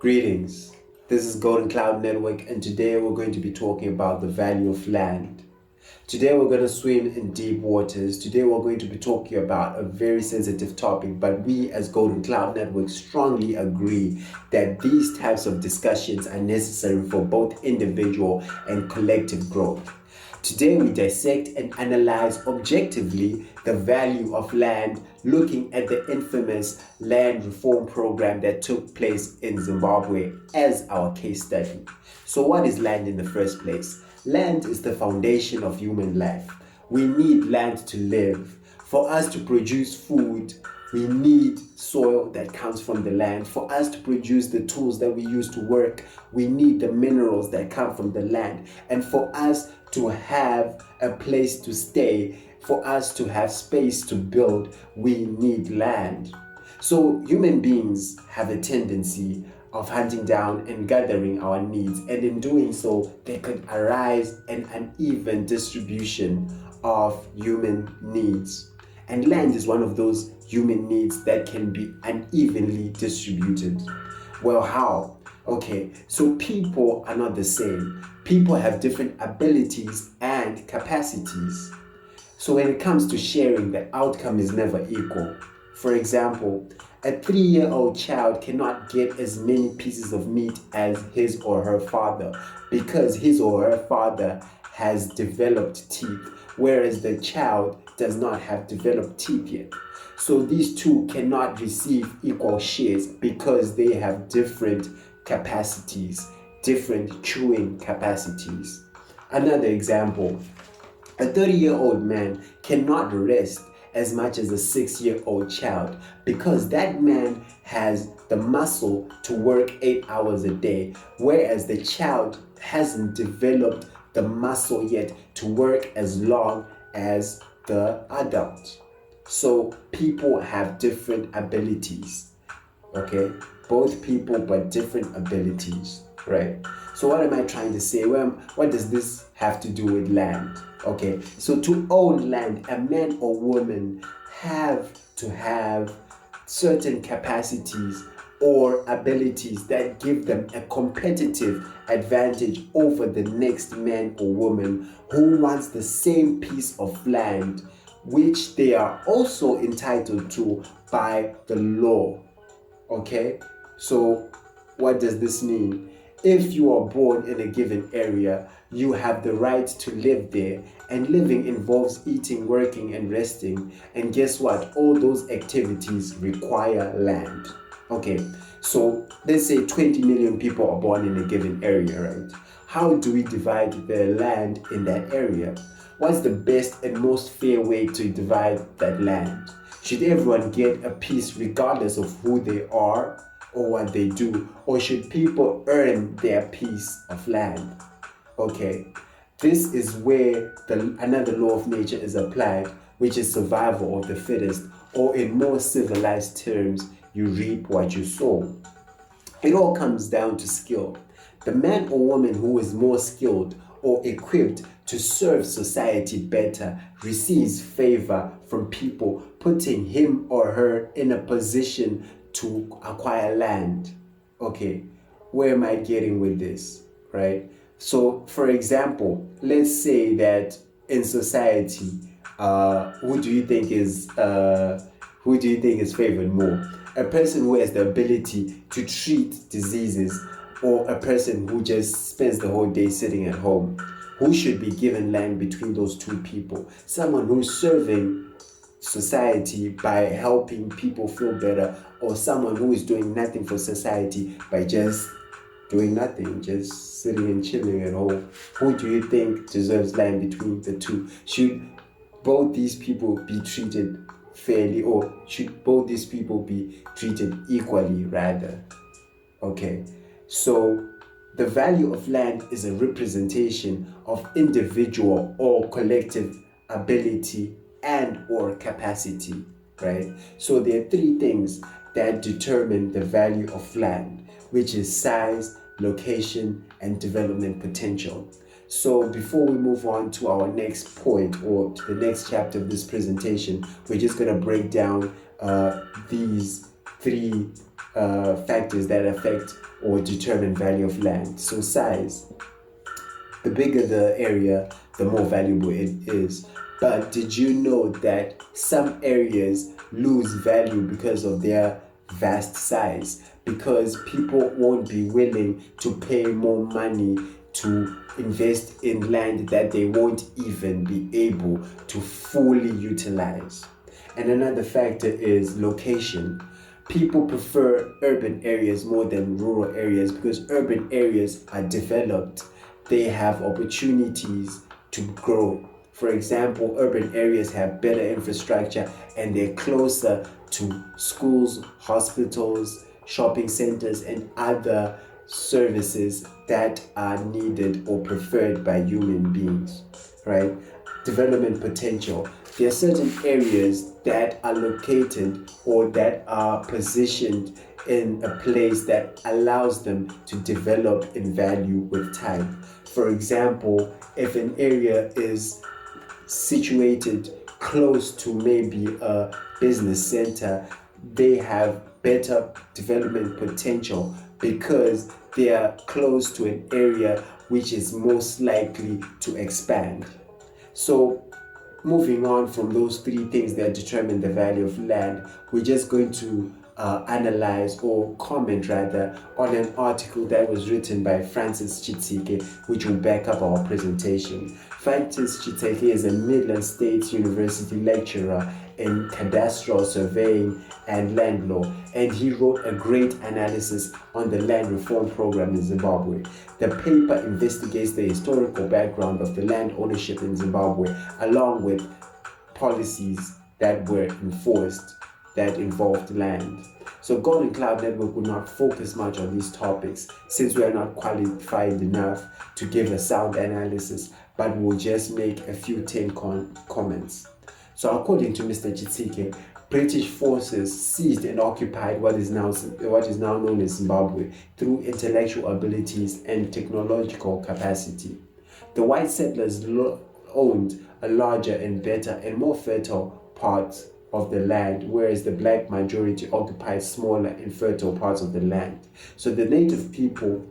Greetings. This is Golden Cloud Network, and today we're going to be talking about the value of land. Today we're going to swim in deep waters. Today we're going to be talking about a very sensitive topic, but we as Golden Cloud Network strongly agree that these types of discussions are necessary for both individual and collective growth. Today we dissect and analyze objectively the value of land, looking at the infamous land reform program that took place in Zimbabwe as our case study. So what is land in the first place? Land is the foundation of human life. We need land to live. For us to produce food, we need soil that comes from the land. For us to produce the tools that we use to work, we need the minerals that come from the land. And for us to have a place to stay, for us to have space to build, we need land. So human beings have a tendency of hunting down and gathering our needs, and in doing so, there could arise an uneven distribution of human needs. And land is one of those human needs that can be unevenly distributed. Well, how? Okay, so people are not the same. People have different abilities and capacities. So when it comes to sharing, the outcome is never equal. For example, a 3-year-old child cannot get as many pieces of meat as his or her father because his or her father has developed teeth, whereas the child does not have developed teeth yet. So these two cannot receive equal shares because they have different capacities, different chewing capacities. Another example, a 30-year-old man cannot rest as much as a 6-year-old child because that man has the muscle to work 8 hours a day, whereas the child hasn't developed the muscle yet to work as long as the adult. So people have different abilities, okay? Both people but different abilities, right? So what am I trying to say? Well, what does this have to do with land? Okay, so to own land, a man or woman have to have certain capacities or abilities that give them a competitive advantage over the next man or woman who wants the same piece of land, which they are also entitled to by the law. Okay, so what does this mean? If you are born in a given area, you have the right to live there, and living involves eating, working, and resting. And guess what? All those activities require land. Okay, so let's say 20 million people are born in a given area, right? How do we divide the land in that area? What's the best and most fair way to divide that land? Should everyone get a piece regardless of who they are or what they do? Or should people earn their piece of land? Okay, this is where another law of nature is applied, which is survival of the fittest, or in more civilized terms, you reap what you sow. It all comes down to skill. The man or woman who is more skilled or equipped to serve society better receives favor from people, putting him or her in a position to acquire land. Okay, where am I getting with this, right? So, for example, let's say that in society, who do you think is favored more? A person who has the ability to treat diseases, or a person who just spends the whole day sitting at home? Who should be given land between those two people? Someone who's serving society by helping people feel better, or someone who is doing nothing for society by just doing nothing, just sitting and chilling at home? Who do you think deserves land between the two? Should both these people be treated fairly, or should both these people be treated equally rather? Okay, so the value of land is a representation of individual or collective ability and or capacity, right? So there are 3 things that determine the value of land, which is size, location, and development potential. So before we move on to our next point or to the next chapter of this presentation, we're just going to break down these 3 factors that affect or determine value of land. So size. The bigger the area, the more valuable it is. But did you know that some areas lose value because of their vast size? Because people won't be willing to pay more money to invest in land that they won't even be able to fully utilize. And another factor is location. People prefer urban areas more than rural areas because urban areas are developed. They have opportunities to grow. For example, urban areas have better infrastructure and they're closer to schools, hospitals, shopping centers, and other services that are needed or preferred by human beings, right? Development potential. There are certain areas that are located or that are positioned in a place that allows them to develop in value with time. For example, if an area is situated close to maybe a business center, they have better development potential because they are close to an area which is most likely to expand. So, moving on from those three things that determine the value of land, we're just going to analyze or comment rather on an article that was written by Francis Chitsike, which will back up our presentation. Francis Chitsike is a Midland State University lecturer in cadastral surveying and land law, and he wrote a great analysis on the land reform program in Zimbabwe. The paper investigates the historical background of the land ownership in Zimbabwe, along with policies that were enforced that involved land. So Golden Cloud Network will not focus much on these topics since we are not qualified enough to give a sound analysis, but we'll just make a few 10 comments. So according to Mr. Chitsike, British forces seized and occupied what is now known as Zimbabwe through intellectual abilities and technological capacity. The white settlers owned a larger and better and more fertile parts of the land, whereas the black majority occupied smaller and fertile parts of the land. So the native people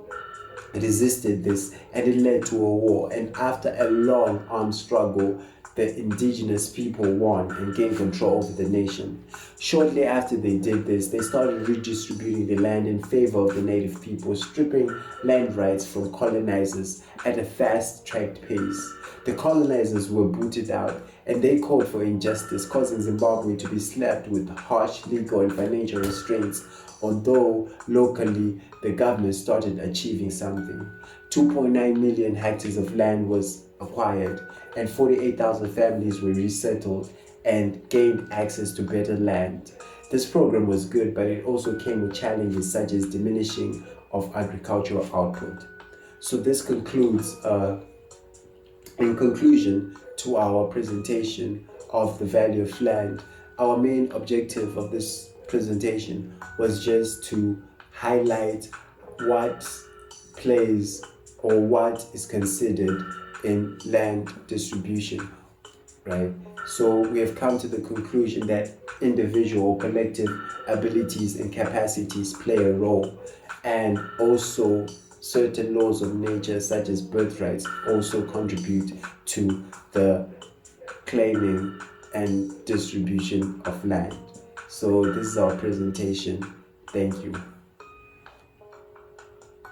resisted this and it led to a war, and after a long armed struggle, the indigenous people won and gained control over the nation. Shortly after they did this, they started redistributing the land in favor of the native people, stripping land rights from colonizers at a fast-tracked pace. The colonizers were booted out and they called for injustice, causing Zimbabwe to be slapped with harsh legal and financial restraints, although locally the government started achieving something. 2.9 million hectares of land was acquired and 48,000 families were resettled and gained access to better land. This program was good, but it also came with challenges such as diminishing of agricultural output. So this concludes, in conclusion to our presentation of the value of land. Our main objective of this presentation was just to highlight what plays or what is considered in land distribution, right? So we have come to the conclusion that individual or collective abilities and capacities play a role, and also certain laws of nature such as birthrights also contribute to the claiming and distribution of land. So this is our presentation. Thank you.